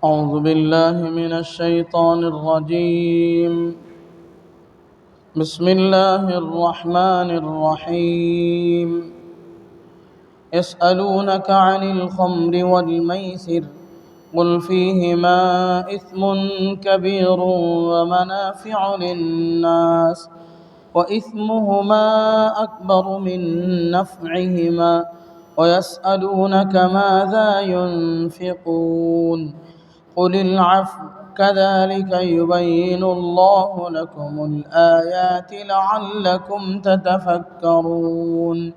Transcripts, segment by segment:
أعوذ بالله من الشيطان الرجيم. بسم الله الرحمن الرحيم. يسألونك عن الخمر والميسر قل فيهما إثم كبير ومنافع للناس وإثمهما أكبر من نفعهما ويسألونك ماذا ينفقون قل العفو كذلك يبين الله لكم الآيات لعلكم تتفكرون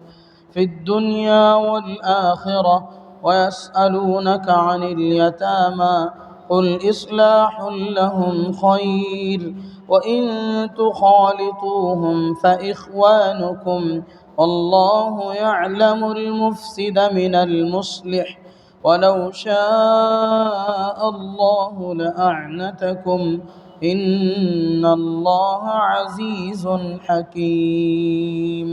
في الدنيا والآخرة ويسألونك عن اليتامى قل إصلاح لهم خير وإن تخالطوهم فإخوانكم والله يعلم المفسد من المصلح ولو شاء الله لأعنتكم إن الله عزيز حكيم.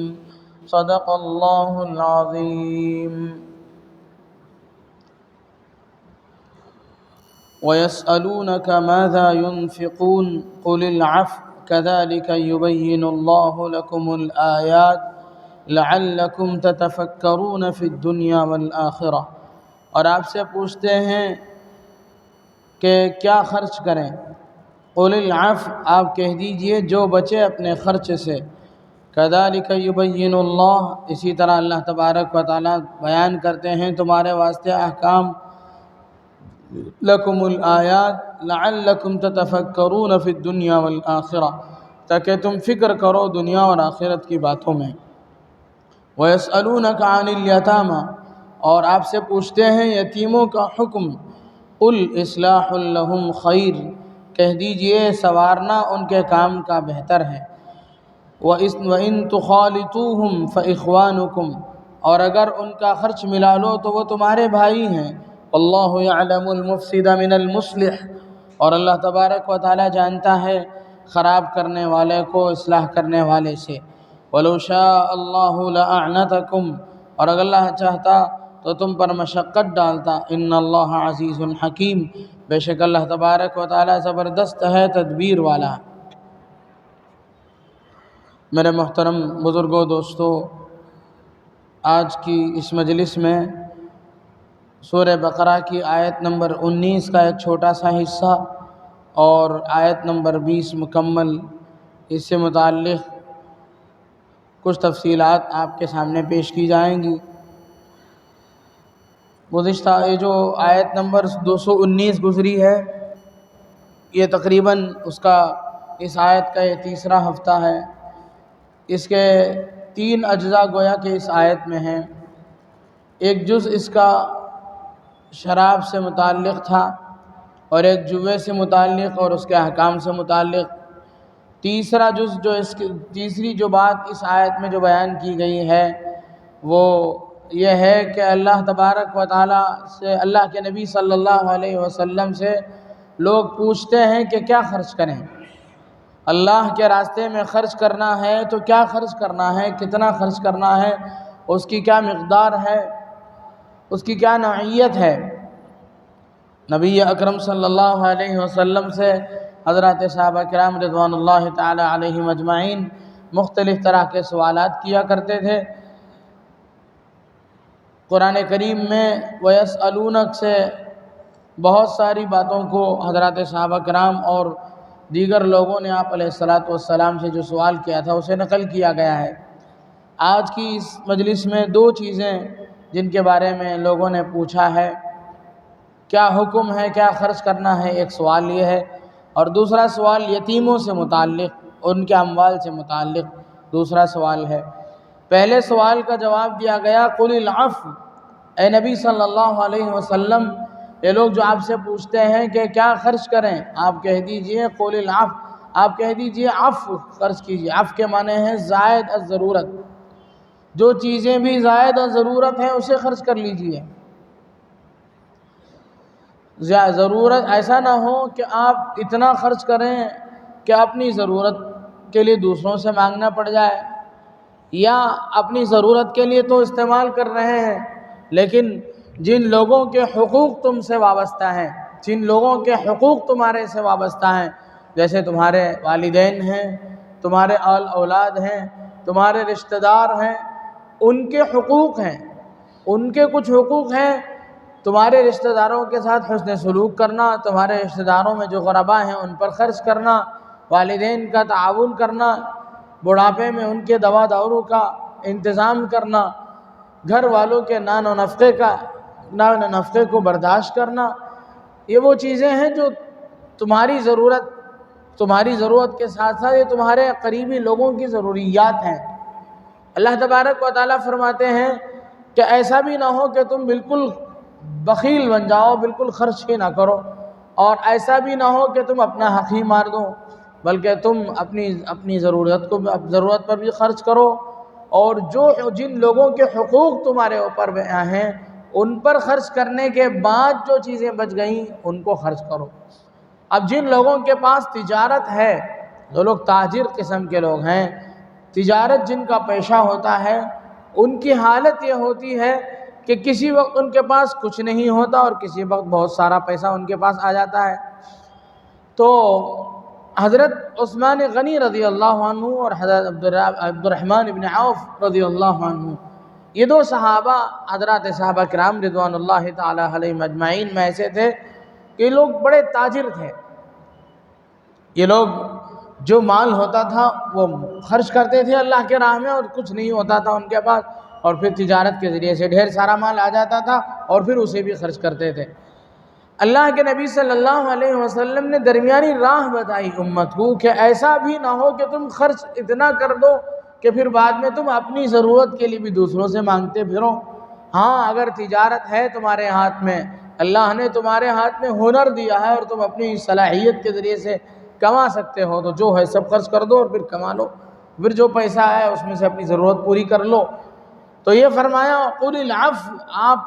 صدق الله العظيم. ويسألونك ماذا ينفقون قل العفو كذلك يبين الله لكم الآيات لعلكم تتفكرون في الدنيا والآخرة. اور آپ سے پوچھتے ہیں کہ کیا خرچ کریں؟ قل العفو، آپ کہہ دیجئے جو بچے اپنے خرچ سے. كذلك يبين اللہ، اسی طرح اللہ تبارک و تعالیٰ بیان کرتے ہیں تمہارے واسطے احکام. لکم الآیات لعلکم تتفکرون فی الدنیا والآخرہ، تاکہ تم فکر کرو دنیا اور آخرت کی باتوں میں. وَيَسْأَلُونَكَ عَنِ الْيَتَامَى، اور آپ سے پوچھتے ہیں یتیموں کا حکم. قُلْ إِصْلَاحٌ لَهُمْ خَيْرٌ، کہہ دیجئے سنوارنا ان کے کام کا بہتر ہے. وَإِن تُخَالِطُوهُمْ فَإِخْوَانُكُمْ، اور اگر ان کا خرچ ملا لو تو وہ تمہارے بھائی ہیں. واللہ یعلم المفسد من المصلح، اور اللہ تبارک و تعالی جانتا ہے خراب کرنے والے کو اصلاح کرنے والے سے. ولو شاء اللہ لأعنتکم، اور اگر اللہ چاہتا تو تم پر مشقت ڈالتا. ان اللہ عزیز حکیم، بے شک اللہ تبارک و تعالی زبردست ہے، تدبیر والا. میرے محترم بزرگوں، دوستو، آج کی اس مجلس میں سورہ بقرہ کی آیت نمبر 19 کا ایک چھوٹا سا حصہ اور آیت نمبر 20 مکمل، اس سے متعلق کچھ تفصیلات آپ کے سامنے پیش کی جائیں گی. گزشتہ یہ جو آیت نمبر 219 گزری ہے، یہ تقریباً اس آیت کا یہ تیسرا ہفتہ ہے. اس کے 3 اجزاء گویا کہ اس آیت میں ہیں. ایک جز اس کا شراب سے متعلق تھا، اور ایک جوے سے متعلق اور اس کے احکام سے متعلق. تیسرا جز تیسری جو بات اس آیت میں جو بیان کی گئی ہے وہ یہ ہے کہ اللہ تبارک و تعالیٰ سے، اللہ کے نبی صلی اللہ علیہ وسلم سے لوگ پوچھتے ہیں کہ کیا خرچ کریں. اللہ کے راستے میں خرچ کرنا ہے تو کیا خرچ کرنا ہے، کتنا خرچ کرنا ہے، اس کی کیا مقدار ہے، اس کی کیا نوعیت ہے. نبی اکرم صلی اللہ علیہ وسلم سے حضرات صحابہ کرام رضوان اللہ تعالی علیہم اجمعین مختلف طرح کے سوالات کیا کرتے تھے. قرآن کریم میں وَيَسْأَلُونَك سے بہت ساری باتوں کو حضرات صحابہ کرام اور دیگر لوگوں نے آپ علیہ السلام سے جو سوال کیا تھا اسے نقل کیا گیا ہے. آج کی اس مجلس میں 2 چیزیں جن کے بارے میں لوگوں نے پوچھا ہے، کیا حکم ہے، کیا خرچ کرنا ہے، ایک سوال یہ ہے. اور دوسرا سوال یتیموں سے متعلق، ان کے اموال سے متعلق دوسرا سوال ہے. پہلے سوال کا جواب دیا گیا قل العفو، اے نبی صلی اللہ علیہ وسلم، یہ لوگ جو آپ سے پوچھتے ہیں کہ کیا خرچ کریں، آپ کہہ دیجئے قل العفو، آپ کہہ دیجئے عفو خرچ کیجئے. عفو کے معنی ہے زائد الضرورت، جو چیزیں بھی زائد الضرورت ہیں اسے خرچ کر لیجئے. ضرورت ایسا نہ ہو کہ آپ اتنا خرچ کریں کہ اپنی ضرورت کے لیے دوسروں سے مانگنا پڑ جائے، یا اپنی ضرورت کے لیے تو استعمال کر رہے ہیں لیکن جن لوگوں کے حقوق تم سے وابستہ ہیں جن لوگوں کے حقوق تمہارے سے وابستہ ہیں، جیسے تمہارے والدین ہیں، تمہارے اولاد ہیں، تمہارے رشتہ دار ہیں، ان کے حقوق ہیں، ان کے کچھ حقوق ہیں۔ تمہارے رشتہ داروں کے ساتھ حسن سلوک کرنا، تمہارے رشتہ داروں میں جو غربا ہیں ان پر خرچ کرنا، والدین کا تعاون کرنا، بڑھاپے میں ان کے دوا دارو کا انتظام کرنا، گھر والوں کے نان و نفقے کو برداشت کرنا۔ یہ وہ چیزیں ہیں جو تمہاری ضرورت کے ساتھ ساتھ یہ تمہارے قریبی لوگوں کی ضروریات ہیں۔ اللہ تبارک و تعالیٰ فرماتے ہیں کہ ایسا بھی نہ ہو کہ تم بالکل بخیل بن جاؤ، بالکل خرچ ہی نہ کرو، اور ایسا بھی نہ ہو کہ تم اپنا حق ہی مار دو، بلکہ تم اپنی ضرورت پر بھی خرچ کرو، اور جن لوگوں کے حقوق تمہارے اوپر ہیں ان پر خرچ کرنے کے بعد جو چیزیں بچ گئیں ان کو خرچ کرو۔ اب جن لوگوں کے پاس تجارت ہے، جو لوگ تاجر قسم کے لوگ ہیں، تجارت جن کا پیشہ ہوتا ہے، ان کی حالت یہ ہوتی ہے کہ کسی وقت ان کے پاس کچھ نہیں ہوتا اور کسی وقت بہت سارا پیسہ ان کے پاس آ جاتا ہے۔ تو حضرت عثمان غنی رضی اللہ عنہ اور حضرت عبد الرحمن بن عوف رضی اللہ عنہ، یہ دو صحابہ حضرات صحابہ کرام رضوان اللہ تعالی علیہم اجمعین میں ایسے تھے کہ یہ لوگ بڑے تاجر تھے۔ یہ لوگ جو مال ہوتا تھا وہ خرچ کرتے تھے اللہ کے راہ میں، اور کچھ نہیں ہوتا تھا ان کے پاس، اور پھر تجارت کے ذریعے سے ڈھیر سارا مال آ جاتا تھا اور پھر اسے بھی خرچ کرتے تھے۔ اللہ کے نبی صلی اللہ علیہ وسلم نے درمیانی راہ بتائی امت کو کہ ایسا بھی نہ ہو کہ تم خرچ اتنا کر دو کہ پھر بعد میں تم اپنی ضرورت کے لیے بھی دوسروں سے مانگتے پھرو۔ ہاں، اگر تجارت ہے تمہارے ہاتھ میں، اللہ نے تمہارے ہاتھ میں ہنر دیا ہے اور تم اپنی صلاحیت کے ذریعے سے کما سکتے ہو، تو جو ہے سب خرچ کر دو اور پھر کما لو، پھر جو پیسہ ہے اس میں سے اپنی ضرورت پوری کر لو۔ تو یہ فرمایا قُلِ الْعَفْوَ، آپ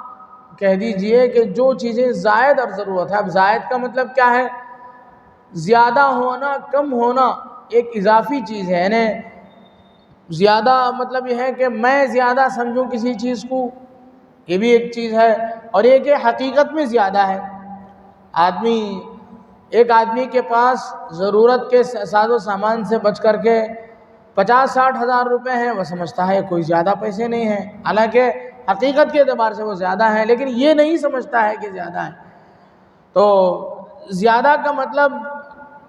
کہہ دیجئے کہ جو چیزیں زائد اور ضرورت ہے۔ اب زائد کا مطلب کیا ہے؟ زیادہ ہونا، کم ہونا ایک اضافی چیز ہے، یعنی زیادہ مطلب یہ ہے کہ میں زیادہ سمجھوں کسی چیز کو، یہ بھی ایک چیز ہے، اور یہ کہ حقیقت میں زیادہ ہے۔ ایک آدمی کے پاس ضرورت کے ساز و سامان سے بچ کر کے 50-60 ہزار روپے ہیں، وہ سمجھتا ہے کوئی زیادہ پیسے نہیں ہیں، حالانکہ حقیقت کے اعتبار سے وہ زیادہ ہیں، لیکن یہ نہیں سمجھتا ہے کہ زیادہ ہیں۔ تو زیادہ کا مطلب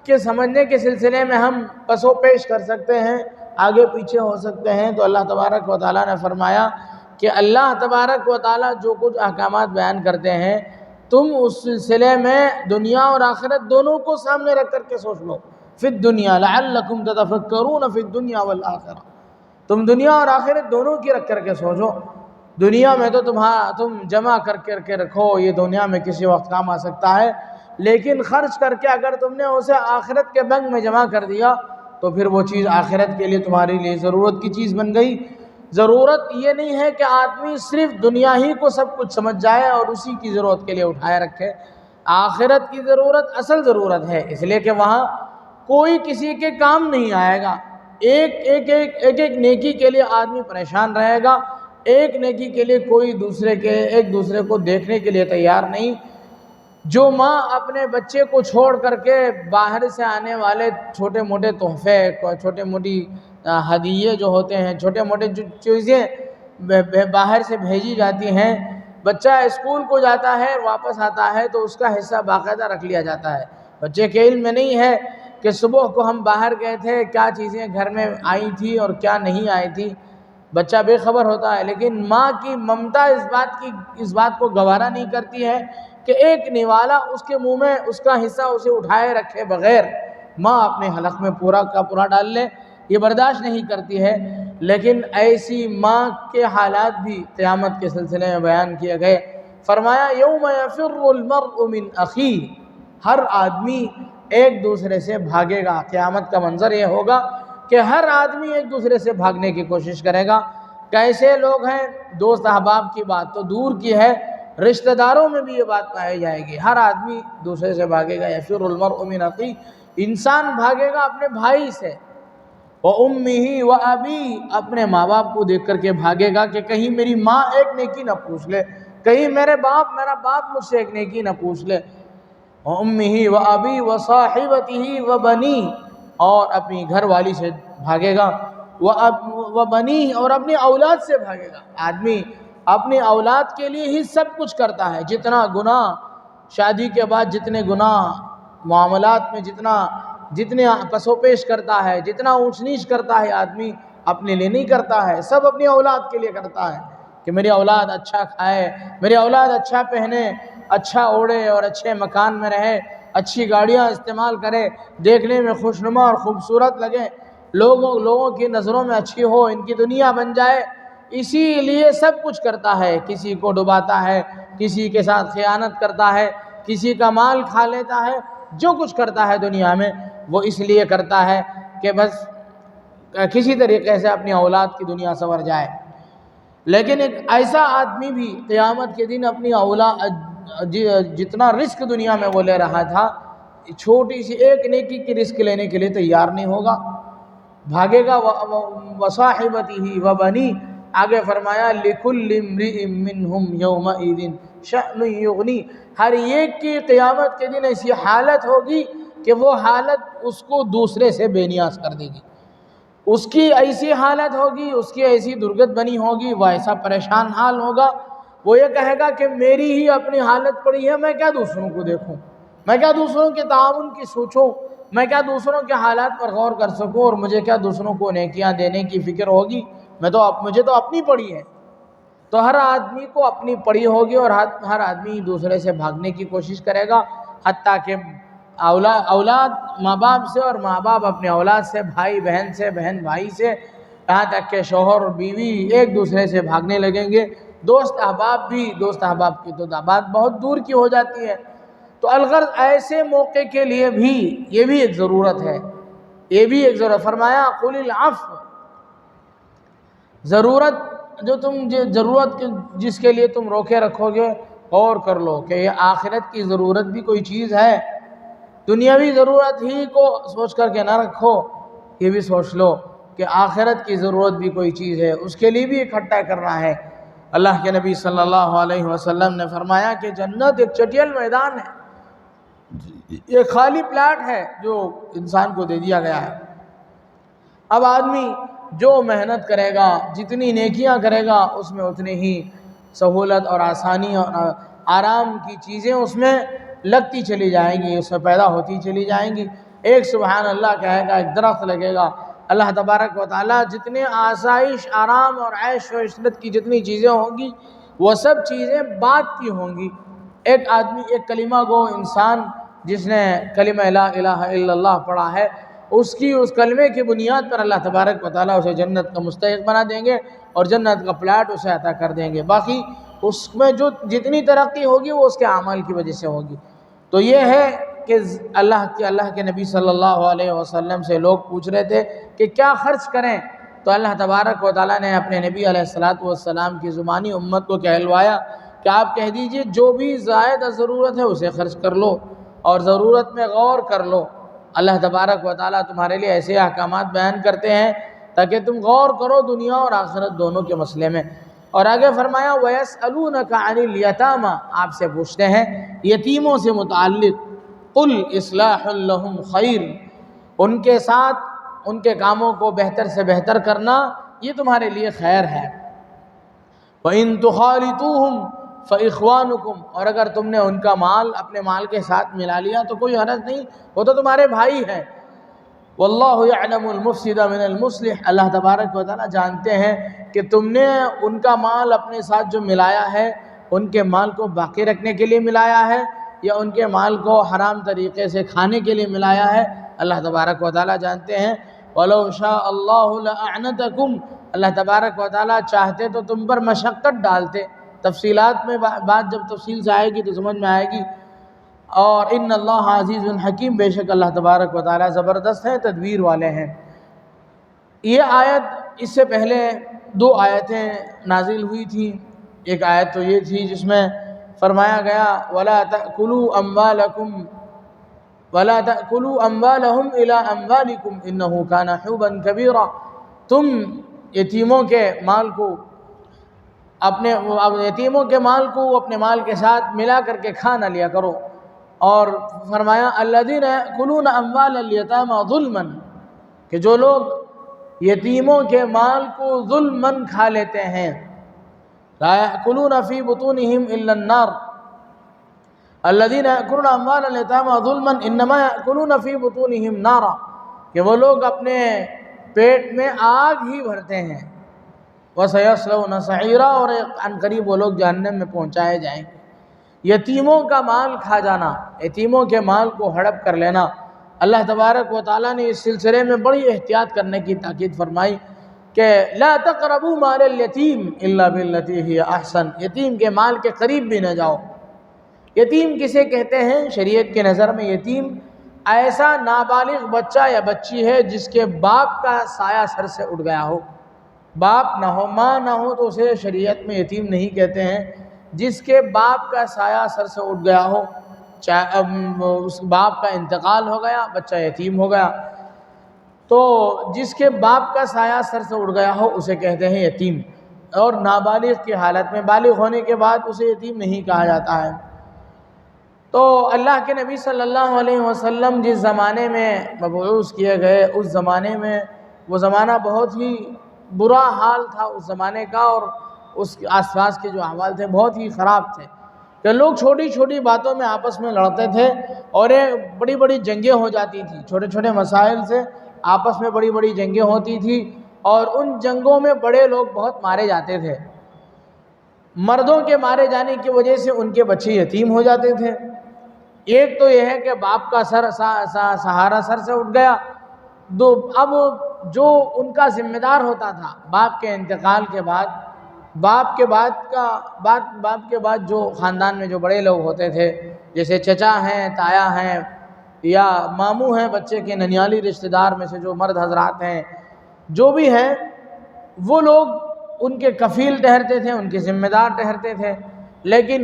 کہ سمجھنے کے سلسلے میں ہم پس و پیش کر سکتے ہیں، آگے پیچھے ہو سکتے ہیں۔ تو اللہ تبارک و تعالیٰ نے فرمایا کہ اللہ تبارک و تعالیٰ جو کچھ احکامات بیان کرتے ہیں، تم اس سلسلے میں دنیا اور آخرت دونوں کو سامنے رکھ کر کے سوچ لو۔ فی الدنیا لعلکم تتفکرون فی الدنیا والآخرہ، تم دنیا اور آخرت دونوں کی رکھ کر کے سوچو۔ دنیا میں تو تم جمع کر کے رکھو، یہ دنیا میں کسی وقت کام آ سکتا ہے، لیکن خرچ کر کے اگر تم نے اسے آخرت کے بینک میں جمع کر دیا تو پھر وہ چیز آخرت کے لیے تمہارے لیے ضرورت کی چیز بن گئی۔ ضرورت یہ نہیں ہے کہ آدمی صرف دنیا ہی کو سب کچھ سمجھ جائے اور اسی کی ضرورت کے لیے اٹھائے رکھے۔ آخرت کی ضرورت اصل ضرورت ہے، اس لیے کہ وہاں کوئی کسی کے کام نہیں آئے گا۔ ایک نیکی کے لیے آدمی پریشان رہے گا، ایک نیکی کے لیے کوئی ایک دوسرے کو دیکھنے کے لیے تیار نہیں۔ جو ماں اپنے بچے کو چھوڑ کر کے باہر سے آنے والے چھوٹے موٹے تحفے، چھوٹے موٹی ہدیے جو ہوتے ہیں، چھوٹے موٹے جو چیزیں باہر سے بھیجی جاتی ہیں، بچہ اسکول کو جاتا ہے واپس آتا ہے تو اس کا حصہ باقاعدہ رکھ لیا جاتا ہے۔ بچے کے علم میں نہیں ہے کہ صبح کو ہم باہر گئے تھے، کیا چیزیں گھر میں آئی تھی اور کیا نہیں آئی تھی، بچہ بے خبر ہوتا ہے۔ لیکن ماں کی ممتا اس بات کو گوارا نہیں کرتی ہے کہ ایک نوالا اس کے منہ میں اس کا حصہ اسے اٹھائے رکھے بغیر ماں اپنے حلق میں پورا کا پورا ڈال لے، یہ برداشت نہیں کرتی ہے۔ لیکن ایسی ماں کے حالات بھی قیامت کے سلسلے میں بیان کیے گئے۔ فرمایا یوم یفر المرء من اخیہ، ہر آدمی ایک دوسرے سے بھاگے گا۔ قیامت کا منظر یہ ہوگا کہ ہر آدمی ایک دوسرے سے بھاگنے کی کوشش کرے گا۔ کیسے لوگ ہیں؟ دوست احباب کی بات تو دور کی ہے، رشتہ داروں میں بھی یہ بات پائی جائے گی، ہر آدمی دوسرے سے بھاگے گا۔ یفر المرء من اخیہ، انسان بھاگے گا اپنے بھائی سے، وَأُمِّهِ وَأَبِيهِ، اپنے ماں باپ کو دیکھ کر کے بھاگے گا کہ کہیں میری ماں ایک نیکی نہ پوچھ لے، کہیں میرا باپ مجھ سے ایک نیکی نہ پوچھ لے۔ امی و ابی و صاحبتہ و بنی، اور اپنی گھر والی سے بھاگے گا، و بنی، اور اپنی اولاد سے بھاگے گا۔ آدمی اپنی اولاد کے لیے ہی سب کچھ کرتا ہے، جتنا گناہ شادی کے بعد، جتنے گناہ معاملات میں، جتنے پسو پیش کرتا ہے، جتنا اونچ نیچ کرتا ہے، آدمی اپنے لیے نہیں کرتا ہے، سب اپنی اولاد کے لیے کرتا ہے کہ میری اولاد اچھا کھائے، میری اولاد اچھا پہنے، اچھا اوڑھے اور اچھے مکان میں رہے، اچھی گاڑیاں استعمال کرے، دیکھنے میں خوشنما اور خوبصورت لگے، لوگوں کی نظروں میں اچھی ہو، ان کی دنیا بن جائے، اسی لیے سب کچھ کرتا ہے۔ کسی کو ڈباتا ہے، کسی کے ساتھ خیانت کرتا ہے، کسی کا مال کھا لیتا ہے، جو کچھ کرتا ہے دنیا میں وہ اس لیے کرتا ہے کہ بس کسی طریقے سے اپنی اولاد کی دنیا سنور جائے۔ لیکن ایک ایسا آدمی بھی قیامت کے دن اپنی اولاد جتنا رزق دنیا میں وہ لے رہا تھا، چھوٹی سی ایک نیکی کی رزق لینے کے لیے تیار نہیں ہوگا، بھاگے گا۔ وصاحبتہ وبنی، آگے فرمایا لکل امرئ منہم یومئذ شأن یغنی، ہر ایک کی قیامت کے دن ایسی حالت ہوگی کہ وہ حالت اس کو دوسرے سے بے نیاز کر دے گی، اس کی ایسی حالت ہوگی، اس کی ایسی درگت بنی ہوگی، وہ ایسا پریشان حال ہوگا، وہ یہ کہے گا کہ میری ہی اپنی حالت پڑی ہے، میں کیا دوسروں کو دیکھوں، میں کیا دوسروں کے تعاون کی سوچوں، میں کیا دوسروں کے حالات پر غور کر سکوں، اور مجھے کیا دوسروں کو نیکیاں دینے کی فکر ہوگی، مجھے تو اپنی پڑی ہے۔ تو ہر آدمی کو اپنی پڑی ہوگی، اور ہر آدمی دوسرے سے بھاگنے کی کوشش کرے گا، حتیٰ کہ اولاد ماں باپ سے، اور ماں باپ اپنے اولاد سے، بھائی بہن سے، بہن بھائی سے، یہاں تک کہ شوہر اور بیوی ایک دوسرے سے بھاگنے لگیں گے، دوست احباب کی تو بات بہت دور کی ہو جاتی ہے۔ تو الغرض ایسے موقع کے لیے بھی یہ بھی ایک ضرورت ہے، یہ بھی ایک ضرورت۔ فرمایا قل العفو، ضرورت جس کے لیے تم روکے رکھو گے، غور کر لو کہ یہ آخرت کی ضرورت بھی کوئی چیز ہے، دنیاوی ضرورت ہی کو سوچ کر کے نہ رکھو، یہ بھی سوچ لو کہ آخرت کی ضرورت بھی کوئی چیز ہے، اس کے لیے بھی اکٹھا کرنا ہے۔ اللہ کے نبی صلی اللہ علیہ وسلم نے فرمایا کہ جنت ایک چٹیل میدان ہے، یہ خالی پلاٹ ہے جو انسان کو دے دیا گیا ہے۔ اب آدمی جو محنت کرے گا، جتنی نیکیاں کرے گا، اس میں اتنی ہی سہولت اور آسانی اور آرام کی چیزیں اس میں لگتی چلی جائیں گی، اس میں پیدا ہوتی چلی جائیں گی۔ ایک سبحان اللہ کہے گا، ایک درخت لگے گا، اللہ تبارک و تعالیٰ جتنے آسائش، آرام اور عیش و عشرت کی جتنی چیزیں ہوں گی، وہ سب چیزیں بات کی ہوں گی۔ ایک آدمی، ایک کلمہ گو انسان جس نے کلمہ لا الہ الا اللہ پڑھا ہے، اس کلمے کی بنیاد پر اللہ تبارک و تعالیٰ اسے جنت کا مستحق بنا دیں گے، اور جنت کا پلاٹ اسے عطا کر دیں گے۔ باقی اس میں جو جتنی ترقی ہوگی وہ اس کے اعمال کی وجہ سے ہوگی۔ تو یہ ہے کہ اللہ کے نبی صلی اللہ علیہ وسلم سے لوگ پوچھ رہے تھے کہ کیا خرچ کریں، تو اللہ تبارک و تعالیٰ نے اپنے نبی علیہ السلام کی زبانی امت کو کہلوایا کہ آپ کہہ دیجئے جو بھی زائد ضرورت ہے اسے خرچ کر لو، اور ضرورت میں غور کر لو۔ اللہ تبارک و تعالیٰ تمہارے لیے ایسے احکامات بیان کرتے ہیں تاکہ تم غور کرو دنیا اور آخرت دونوں کے مسئلے میں۔ اور آگے فرمایا وَيَسْأَلُونَكَ عَنِ الْيَتَامَى، آپ سے پوچھتے ہیں یتیموں سے متعلق، قُلْ إِصْلَاحٌ لَهُمْ خَيْرٌ، ان کے ساتھ ان کے کاموں کو بہتر سے بہتر کرنا یہ تمہارے لیے خیر ہے۔ وَإِن تُخَالِطُوهُمْ فَإِخْوَانُكُمْ، اور اگر تم نے ان کا مال اپنے مال کے ساتھ ملا لیا تو کوئی حرج نہیں، وہ تو تمہارے بھائی ہیں۔ وَاللَّهُ يَعْلَمُ الْمُفْسِدَ مِنَ الْمُصْلِحِ، اللہ تبارک و تعالیٰ جانتے ہیں کہ تم نے ان کا مال اپنے ساتھ جو ملایا ہے، ان کے مال کو باقی رکھنے کے لیے ملایا ہے یا ان کے مال کو حرام طریقے سے کھانے کے لیے ملایا ہے، اللہ تبارک و تعالیٰ جانتے ہیں۔ وَلَوْ شَاءَ اللَّهُ لَأَعْنَتَكُمْ، اللہ تبارک و تعالیٰ چاہتے تو تم پر مشقت ڈالتے، تفصیلات میں بات جب تفصیل سے آئے گی تو سمجھ میں آئے گی۔ اور ان اللہ عزیز حکیم، بے شک اللہ تبارک و تعالیٰ زبردست ہے، تدبیر والے ہیں۔ یہ آیت اس سے پہلے دو آیتیں نازل ہوئی تھیں۔ ایک آیت تو یہ تھی جس میں فرمایا گیا وَلَا تَأْكُلُوا أَمْوَالَهُمْ إِلَىٰ أَمْوَالِكُمْ إِنَّهُ كَانَ حُوبًا كَبِيرًا، تم یتیموں کے مال کو اپنے مال کے ساتھ ملا کر کے کھا نہ لیا کرو، اور فرمایا الذین یأکلون اموال الیتامی ظلما، کہ جو لوگ یتیموں کے مال کو ظلماً کھا لیتے ہیں، لا یأکلون فی بطونہم الا النار، الذین یأکلون اموال الیتامی ظلما انما یأکلون فی بطونہم نارا، کہ وہ لوگ اپنے پیٹ میں آگ ہی بھرتے ہیں، وَسَيَصْلَوْنَ سَعِيرًا، اور عن قریب وہ لوگ جہنم میں پہنچائے جائیں گے۔ یتیموں کا مال کھا جانا، یتیموں کے مال کو ہڑپ کر لینا، اللہ تبارک و تعالیٰ نے اس سلسلے میں بڑی احتیاط کرنے کی تاکید فرمائی کہ لا تقربوا مال الیتیم الا بالتی ہی احسن، یتیم کے مال کے قریب بھی نہ جاؤ۔ یتیم کسے کہتے ہیں؟ شریعت کے نظر میں یتیم ایسا نابالغ بچہ یا بچی ہے جس کے باپ کا سایہ سر سے اٹھ گیا ہو، باپ نہ ہو، ماں نہ ہو تو اسے شریعت میں یتیم نہیں کہتے ہیں۔ جس کے باپ کا سایہ سر سے اٹھ گیا ہو، اس باپ کا انتقال ہو گیا، بچہ یتیم ہو گیا، تو جس کے باپ کا سایہ سر سے اٹھ گیا ہو اسے کہتے ہیں یتیم، اور نابالغ کی حالت میں، بالغ ہونے کے بعد اسے یتیم نہیں کہا جاتا ہے۔ تو اللہ کے نبی صلی اللہ علیہ وسلم جس زمانے میں مبعوث کیے گئے، اس زمانے میں، وہ زمانہ بہت ہی برا حال تھا اس زمانے کا، اور اس آس پاس کے جو احوال تھے بہت ہی خراب تھے، کہ لوگ چھوٹی چھوٹی باتوں میں آپس میں لڑتے تھے، اور یہ بڑی بڑی جنگیں ہو جاتی تھیں، چھوٹے چھوٹے مسائل سے آپس میں بڑی بڑی جنگیں ہوتی تھیں، اور ان جنگوں میں بڑے لوگ بہت مارے جاتے تھے۔ مردوں کے مارے جانے کی وجہ سے ان کے بچے یتیم ہو جاتے تھے۔ ایک تو یہ ہے کہ باپ کا سہارا سر سے اٹھ گیا، اب جو ان کا ذمہ دار ہوتا تھا باپ کے انتقال کے بعد، باپ کے بعد جو خاندان میں جو بڑے لوگ ہوتے تھے، جیسے چچا ہیں، تایا ہیں، یا ماموں ہیں، بچے کے ننیالی رشتہ دار میں سے جو مرد حضرات ہیں، جو بھی ہیں، وہ لوگ ان کے کفیل ٹھہرتے تھے، ان کے ذمہ دار ٹھہرتے تھے۔ لیکن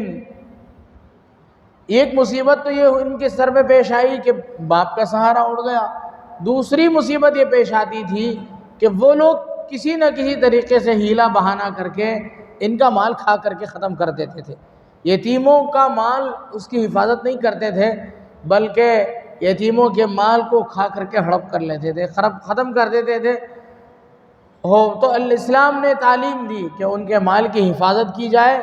ایک مصیبت تو یہ ان کے سر پہ پیش آئی کہ باپ کا سہارا اڑ گیا، دوسری مصیبت یہ پیش آتی تھی کہ وہ لوگ کسی نہ کسی طریقے سے ہیلا بہانہ کر کے ان کا مال کھا کر کے ختم کر دیتے تھے۔ یتیموں کا مال اس کی حفاظت نہیں کرتے تھے، بلکہ یتیموں کے مال کو کھا کر کے ہڑپ کر لیتے تھے، ختم کر دیتے تھے۔ تو الاسلام نے تعلیم دی کہ ان کے مال کی حفاظت کی جائے،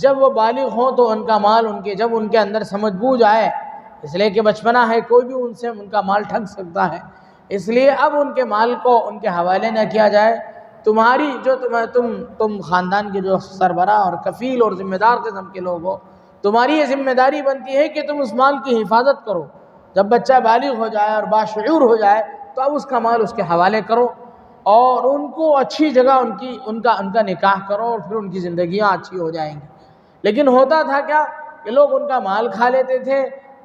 جب وہ بالغ ہوں تو ان کا مال جب ان کے اندر سمجھ بوجھ آئے، اس لیے کہ بچپنا ہے، کوئی بھی ان سے ان کا مال ٹھگ سکتا ہے، اس لیے اب ان کے مال کو ان کے حوالے نہ کیا جائے۔ تمہاری جو تم خاندان کے جو سربراہ اور کفیل اور ذمہ دار قسم کے لوگ ہو، تمہاری یہ ذمہ داری بنتی ہے کہ تم اس مال کی حفاظت کرو، جب بچہ بالغ ہو جائے اور باشعور ہو جائے تو اب اس کا مال اس کے حوالے کرو، اور ان کو اچھی جگہ ان کا نکاح کرو، اور پھر ان کی زندگیاں اچھی ہو جائیں گی۔ لیکن ہوتا تھا کیا کہ لوگ ان کا مال کھا لیتے تھے۔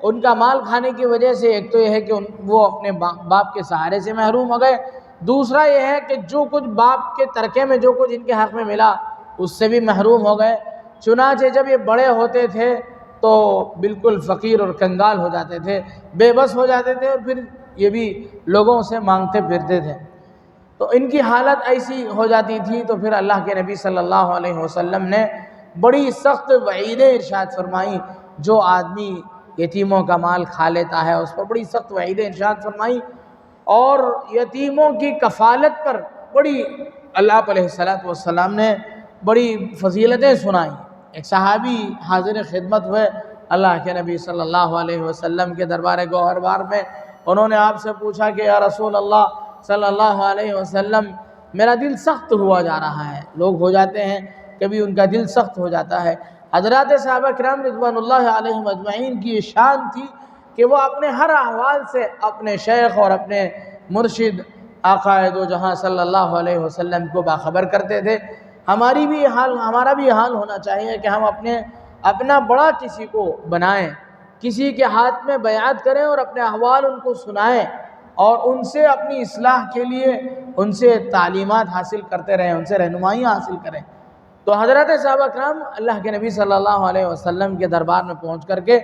ان کا مال کھانے کی وجہ سے ایک تو یہ ہے کہ وہ اپنے باپ کے سہارے سے محروم ہو گئے، دوسرا یہ ہے کہ جو کچھ باپ کے ترکے میں جو کچھ ان کے حق میں ملا اس سے بھی محروم ہو گئے۔ چنانچہ جب یہ بڑے ہوتے تھے تو بالکل فقیر اور کنگال ہو جاتے تھے، بے بس ہو جاتے تھے، اور پھر یہ بھی لوگوں سے مانگتے پھرتے تھے۔ تو ان کی حالت ایسی ہو جاتی تھی، تو پھر اللہ کے نبی صلی اللہ علیہ وسلم نے بڑی سخت وعیدیں ارشاد فرمائیں، جو آدمی یتیموں کا مال کھا لیتا ہے اس پر بڑی سخت وعیدیں ارشاد فرمائیں، اور یتیموں کی کفالت پر بڑی اللہ علیہ السلام نے بڑی فضیلتیں سنائیں۔ ایک صحابی حاضر خدمت ہوئے اللہ کے نبی صلی اللہ علیہ وسلم کے دربار گوہر بار میں، انہوں نے آپ سے پوچھا کہ یا رسول اللہ صلی اللہ علیہ وسلم، میرا دل سخت ہوا جا رہا ہے۔ لوگ ہو جاتے ہیں، کبھی ان کا دل سخت ہو جاتا ہے۔ حضرات صحابہ کرام رضوان اللہ علیہم اجمعین کی یہ شان تھی کہ وہ اپنے ہر احوال سے اپنے شیخ اور اپنے مرشد آقا دو جہاں صلی اللہ علیہ وسلم کو باخبر کرتے تھے۔ ہمارا بھی یہ حال ہونا چاہیے کہ ہم اپنا بڑا کسی کو بنائیں، کسی کے ہاتھ میں بیعت کریں اور اپنے احوال ان کو سنائیں، اور ان سے اپنی اصلاح کے لیے ان سے تعلیمات حاصل کرتے رہیں، ان سے رہنمائیاں حاصل کریں۔ تو حضرات صحابہ کرام اللہ کے نبی صلی اللہ علیہ وسلم کے دربار میں پہنچ کر کے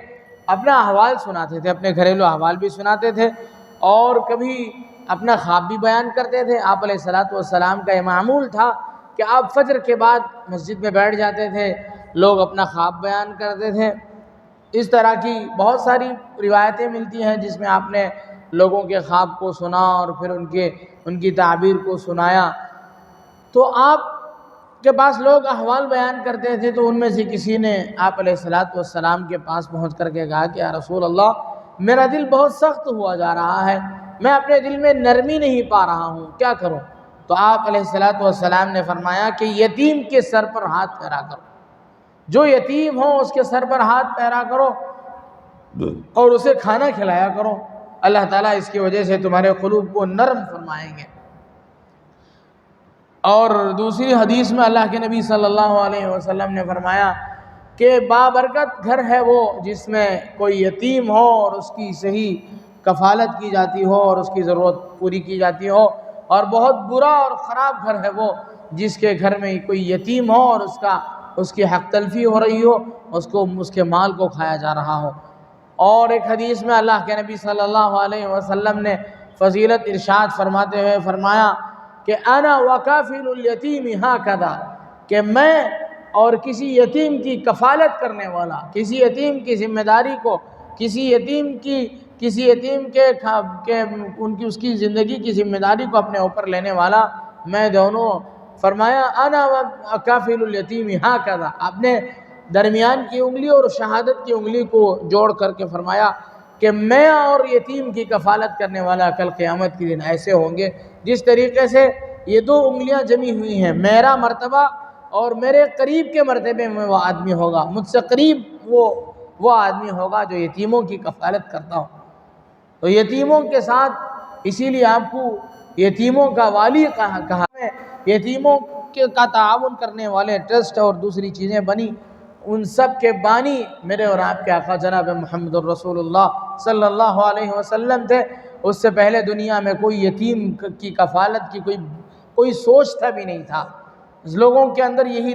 اپنا احوال سناتے تھے، اپنے گھریلو احوال بھی سناتے تھے، اور کبھی اپنا خواب بھی بیان کرتے تھے۔ آپ علیہ السلام کا یہ معمول تھا کہ آپ فجر کے بعد مسجد میں بیٹھ جاتے تھے، لوگ اپنا خواب بیان کرتے تھے، اس طرح کی بہت ساری روایتیں ملتی ہیں جس میں آپ نے لوگوں کے خواب کو سنا اور پھر ان کی تعبیر کو سنایا۔ تو آپ کے پاس لوگ احوال بیان کرتے تھے، تو ان میں سے کسی نے آپ علیہ السلام کے پاس پہنچ کر کے کہا کہ یا رسول اللہ، میرا دل بہت سخت ہوا جا رہا ہے، میں اپنے دل میں نرمی نہیں پا رہا ہوں، کیا کروں؟ تو آپ علیہ السلام نے فرمایا کہ یتیم کے سر پر ہاتھ پھیرا کرو، جو یتیم ہو اس کے سر پر ہاتھ پھیرا کرو اور اسے کھانا کھلایا کرو، اللہ تعالیٰ اس کی وجہ سے تمہارے قلوب کو نرم فرمائیں گے۔ اور دوسری حدیث میں اللہ کے نبی صلی اللہ علیہ وسلم نے فرمایا کہ بابرکت گھر ہے وہ جس میں کوئی یتیم ہو اور اس کی صحیح کفالت کی جاتی ہو اور اس کی ضرورت پوری کی جاتی ہو، اور بہت برا اور خراب گھر ہے وہ جس کے گھر میں کوئی یتیم ہو اور اس کی حق تلفی ہو رہی ہو، اس کے مال کو کھایا جا رہا ہو۔ اور ایک حدیث میں اللہ کے نبی صلی اللہ علیہ وسلم نے فضیلت ارشاد فرماتے ہوئے فرمایا کہ انا وکافل الیتیم ہاکذا، کہ میں اور کسی یتیم کی کفالت کرنے والا، کسی یتیم کی ذمہ داری کو، کسی یتیم کے اس کی زندگی کی ذمہ داری کو اپنے اوپر لینے والا میں دونوں، فرمایا انا وکافل الیتیم ہاکذا، آپ نے درمیان کی انگلی اور شہادت کی انگلی کو جوڑ کر کے فرمایا کہ میں اور یتیم کی کفالت کرنے والا کل قیامت کے دن ایسے ہوں گے جس طریقے سے یہ دو انگلیاں جمی ہوئی ہیں، میرا مرتبہ اور میرے قریب کے مرتبے میں وہ آدمی ہوگا، مجھ سے قریب وہ آدمی ہوگا جو یتیموں کی کفالت کرتا ہو۔ تو یتیموں کے ساتھ اسی لیے آپ کو یتیموں کا والی کہا ہے، یتیموں کا تعاون کرنے والے ٹرسٹ اور دوسری چیزیں بنی، ان سب کے بانی میرے اور آپ کے آقا جناب محمد الرسول اللہ صلی اللہ علیہ وسلم تھے۔ اس سے پہلے دنیا میں کوئی یتیم کی کفالت کی کوئی سوچ تھا بھی نہیں تھا، لوگوں کے اندر یہی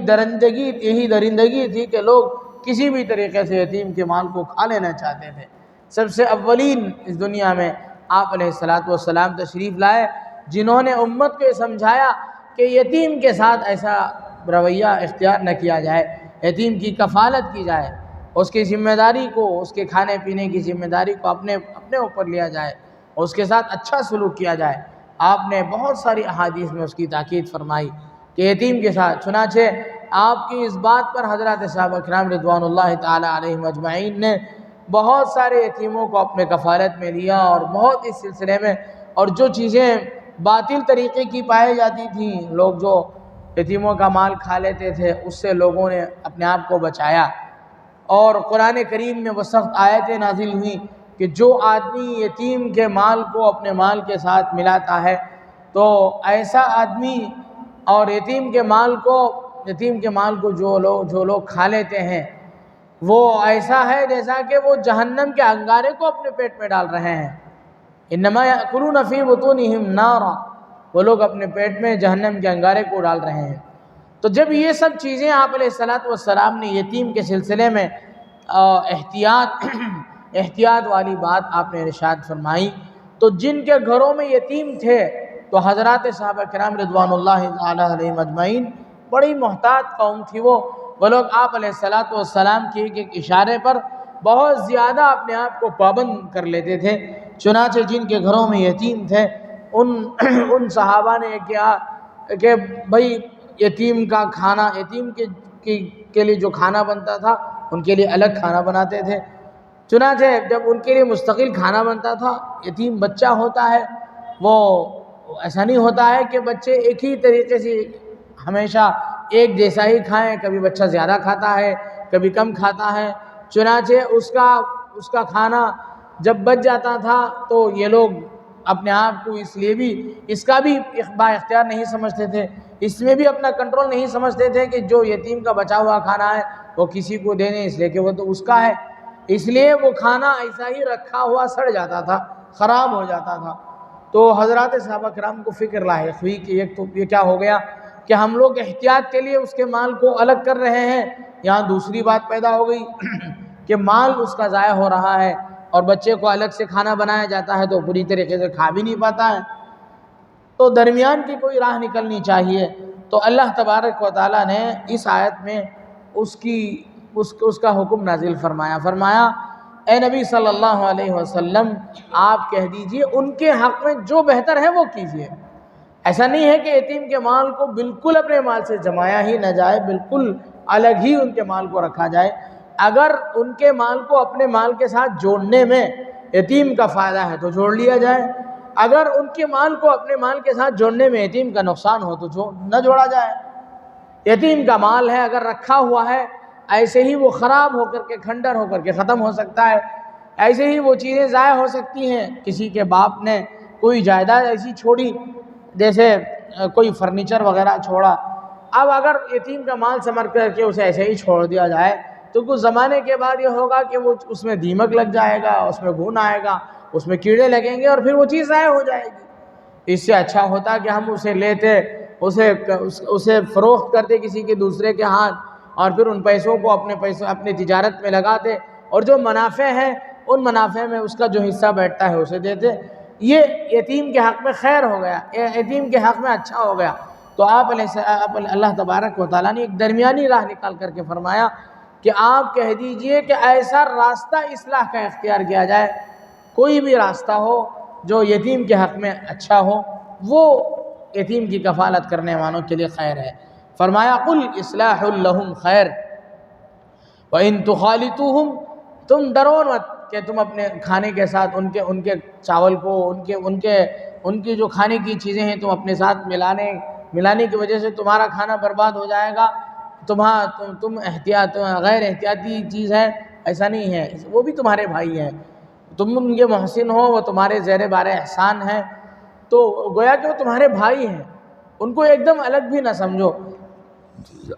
درندگی تھی کہ لوگ کسی بھی طریقے سے یتیم کے مال کو کھا لینا چاہتے تھے۔ سب سے اولین اس دنیا میں آپ علیہ السلام تشریف لائے، جنہوں نے امت کو یہ سمجھایا کہ یتیم کے ساتھ ایسا رویہ اختیار نہ کیا جائے، یتیم کی کفالت کی جائے، اس کی ذمہ داری کو، اس کے کھانے پینے کی ذمہ داری کو اپنے اوپر لیا جائے، اس کے ساتھ اچھا سلوک کیا جائے۔ آپ نے بہت ساری احادیث میں اس کی تاکید فرمائی کہ یتیم کے ساتھ، چنانچہ آپ کی اس بات پر حضرات صحابہ کرام رضوان اللہ تعالی علیہم اجمعین نے بہت سارے یتیموں کو اپنے کفالت میں لیا، اور بہت اس سلسلے میں، اور جو چیزیں باطل طریقے کی پائی جاتی تھیں، لوگ جو یتیموں کا مال کھا لیتے تھے، اس سے لوگوں نے اپنے آپ کو بچایا۔ اور قرآن کریم میں وہ سخت آیتیں نازل ہوئیں کہ جو آدمی یتیم کے مال کو اپنے مال کے ساتھ ملاتا ہے تو ایسا آدمی، اور یتیم کے مال کو جو لوگ کھا لیتے ہیں وہ ایسا ہے جیسا کہ وہ جہنم کے انگارے کو اپنے پیٹ میں ڈال رہے ہیں، انما یأکلون فی بطونہم نارا، وہ لوگ اپنے پیٹ میں جہنم کے انگارے کو ڈال رہے ہیں۔ تو جب یہ سب چیزیں آپ علیہ السلام نے یتیم کے سلسلے میں احتیاط والی بات آپ نے ارشاد فرمائی، تو جن کے گھروں میں یتیم تھے تو حضرات صحابہ کرام رضوان اللہ تعالی علیہم اجمعین بڑی محتاط قوم تھی، وہ لوگ آپ علیہ السلام کے ایک اشارے پر بہت زیادہ اپنے آپ کو پابند کر لیتے تھے۔ چنانچہ جن کے گھروں میں یتیم تھے ان صحابہ نے کیا کہ بھائی یتیم کا کھانا، یتیم کے لیے جو کھانا بنتا تھا ان کے لیے الگ کھانا بناتے تھے۔ چنانچہ جب ان کے لیے مستقل کھانا بنتا تھا، یتیم بچہ ہوتا ہے وہ ایسا نہیں ہوتا ہے کہ بچے ایک ہی طریقے سے ہمیشہ ایک جیسا ہی کھائیں، کبھی بچہ زیادہ کھاتا ہے کبھی کم کھاتا ہے۔ چنانچہ اس کا کھانا جب بچ جاتا تھا تو یہ لوگ اپنے آپ کو اس کا بھی با اختیار نہیں سمجھتے تھے، اس میں بھی اپنا کنٹرول نہیں سمجھتے تھے کہ جو یتیم کا بچا ہوا کھانا ہے وہ کسی کو دے دیں، اس لیے کہ وہ تو اس کا ہے، اس لیے وہ کھانا ایسا ہی رکھا ہوا سڑ جاتا تھا، خراب ہو جاتا تھا۔ تو حضرات صحابہ کرام کو فکر لاحق ہوئی کہ ایک تو یہ کیا ہو گیا کہ ہم لوگ احتیاط کے لیے اس کے مال کو الگ کر رہے ہیں، یہاں دوسری بات پیدا ہو گئی کہ مال اس کا ضائع ہو رہا ہے، اور بچے کو الگ سے کھانا بنایا جاتا ہے تو پوری طریقے سے کھا بھی نہیں پاتا ہے، تو درمیان کی کوئی راہ نکلنی چاہیے۔ تو اللہ تبارک و تعالیٰ نے اس آیت میں اس کی اس کا حکم نازل فرمایا. فرمایا اے نبی صلی اللہ علیہ وسلم آپ کہہ دیجئے ان کے حق میں جو بہتر ہے وہ کیجئے. ایسا نہیں ہے کہ یتیم کے مال کو بالکل اپنے مال سے جمایا ہی نہ جائے، بالکل الگ ہی ان کے مال کو رکھا جائے. اگر ان کے مال کو اپنے مال کے ساتھ جوڑنے میں یتیم کا فائدہ ہے تو جوڑ لیا جائے، اگر ان کے مال کو اپنے مال کے ساتھ جوڑنے میں یتیم کا نقصان ہو تو نہ جوڑا جائے. یتیم کا مال ہے، اگر رکھا ہوا ہے ایسے ہی وہ خراب ہو کر کے کھنڈر ہو کر کے ختم ہو سکتا ہے، ایسے ہی وہ چیزیں ضائع ہو سکتی ہیں. کسی کے باپ نے کوئی جائیداد ایسی چھوڑی، جیسے کوئی فرنیچر وغیرہ چھوڑا، اب اگر یتیم کا مال سنبھل کر کے اسے ایسے ہی چھوڑ دیا جائے تو کچھ زمانے کے بعد یہ ہوگا کہ وہ اس میں دیمک لگ جائے گا، اس میں گھن آئے گا، اس میں کیڑے لگیں گے اور پھر وہ چیز ضائع ہو جائے گی. اس سے اچھا ہوتا کہ ہم اسے لیتے، اسے فروخت کرتے کسی کے دوسرے کے ہاتھ، اور پھر ان پیسوں کو اپنے تجارت میں لگاتے، اور جو منافع ہیں ان منافع میں اس کا جو حصہ بیٹھتا ہے اسے دیتے. یہ یتیم کے حق میں خیر ہو گیا، یتیم کے حق میں اچھا ہو گیا. تو اللہ تبارک و تعالیٰ نے ایک درمیانی راہ نکال کر کے فرمایا کہ آپ کہہ دیجئے کہ ایسا راستہ اصلاح کا اختیار کیا جائے، کوئی بھی راستہ ہو جو یتیم کے حق میں اچھا ہو، وہ یتیم کی کفالت کرنے والوں کے لیے خیر ہے. فرمایا قل اصلاح لہم خیر وَإِن تُخَالِطُوهُمْ، تم ڈرو مت کہ تم اپنے کھانے کے ساتھ ان کے چاول کو، ان کی جو کھانے کی چیزیں ہیں تم اپنے ساتھ ملانے کی وجہ سے تمہارا کھانا برباد ہو جائے گا، تم غیر احتیاطی چیز ہے، ایسا نہیں ہے. وہ بھی تمہارے بھائی ہیں، تم ان کے محسن ہو، وہ تمہارے زیر بار احسان ہیں، تو گویا کہ وہ تمہارے بھائی ہیں، ان کو ایک دم الگ بھی نہ سمجھو.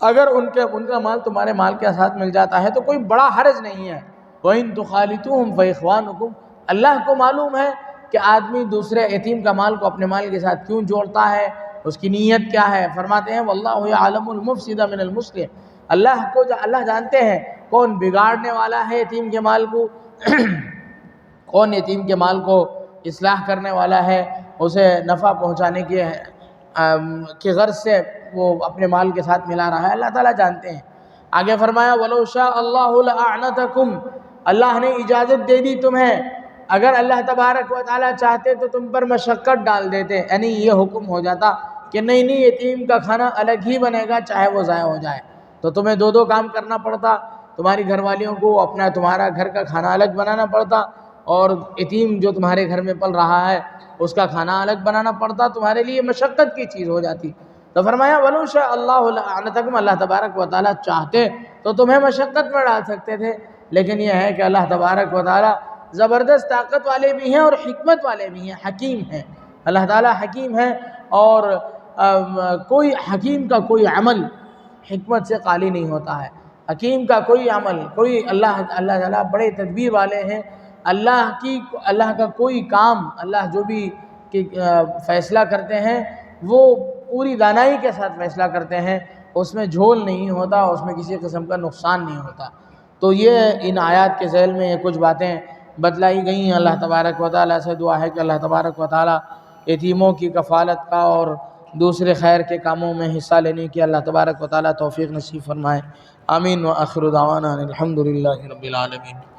اگر ان کا مال تمہارے مال کے ساتھ مل جاتا ہے تو کوئی بڑا حرج نہیں ہے. وَإِن تُخَالِطُوهُمْ فَإِخْوَانُكُمْ، اللہ کو معلوم ہے کہ آدمی دوسرے یتیم کا مال کو اپنے مال کے ساتھ کیوں جوڑتا ہے، اس کی نیت کیا ہے. فرماتے ہیں وَاللَّهُ يَعْلَمُ الْمُفْسِدَ مِنَ الْمُصْلِحِ، اللہ جانتے ہیں کون بگاڑنے والا ہے یتیم کے مال کو، کون یتیم کے مال کو اصلاح کرنے والا ہے، اسے نفع پہنچانے کی غرض سے وہ اپنے مال کے ساتھ ملا رہا ہے. اللہ تعالیٰ جانتے ہیں. آگے فرمایا وَلَوْ شَاءَ اللَّهُ لَأَعْنَتَكُمْ، اللہ نے اجازت دے دی تمہیں، اگر اللہ تبارک و تعالیٰ چاہتے تو تم پر مشقت ڈال دیتے، یعنی یہ حکم ہو جاتا کہ نہیں یتیم کا کھانا الگ ہی بنے گا چاہے وہ ضائع ہو جائے، تو تمہیں دو کام کرنا پڑتا. تمہاری گھر والیوں کو تمہارا گھر کا کھانا الگ بنانا پڑتا، اور یتیم جو تمہارے گھر میں پل رہا ہے اس کا کھانا الگ بنانا پڑتا، تمہارے لیے مشقت کی چیز ہو جاتی. تو فرمایا وَلَوْ شَاءَ اللَّهُ لَأَعْنَتَكُمْ، اللہ تبارک و تعالیٰ چاہتے تو تمہیں مشقت میں ڈال سکتے تھے، لیکن یہ ہے کہ اللہ تبارک و تعالیٰ زبردست طاقت والے بھی ہیں اور حکمت والے بھی ہیں، حکیم ہیں. اللہ تعالیٰ حکیم ہے، اور کوئی حکیم کا کوئی عمل حکمت سے خالی نہیں ہوتا ہے. حکیم کا کوئی عمل، اللہ تعالیٰ بڑے تدبیر والے ہیں. اللہ کا کوئی کام، اللہ جو بھی فیصلہ کرتے ہیں وہ پوری دانائی کے ساتھ فیصلہ کرتے ہیں، اس میں جھول نہیں ہوتا، اس میں کسی قسم کا نقصان نہیں ہوتا. تو یہ ان آیات کے ذیل میں یہ کچھ باتیں بتلائی گئی ہیں. اللہ تبارک و تعالیٰ سے دعا ہے کہ اللہ تبارک و تعالیٰ یتیموں کی کفالت کا اور دوسرے خیر کے کاموں میں حصہ لینے کی اللہ تبارک و تعالیٰ توفیق نصیب فرمائے. آمین. وآخر دعوانا الحمدللہ رب العالمین.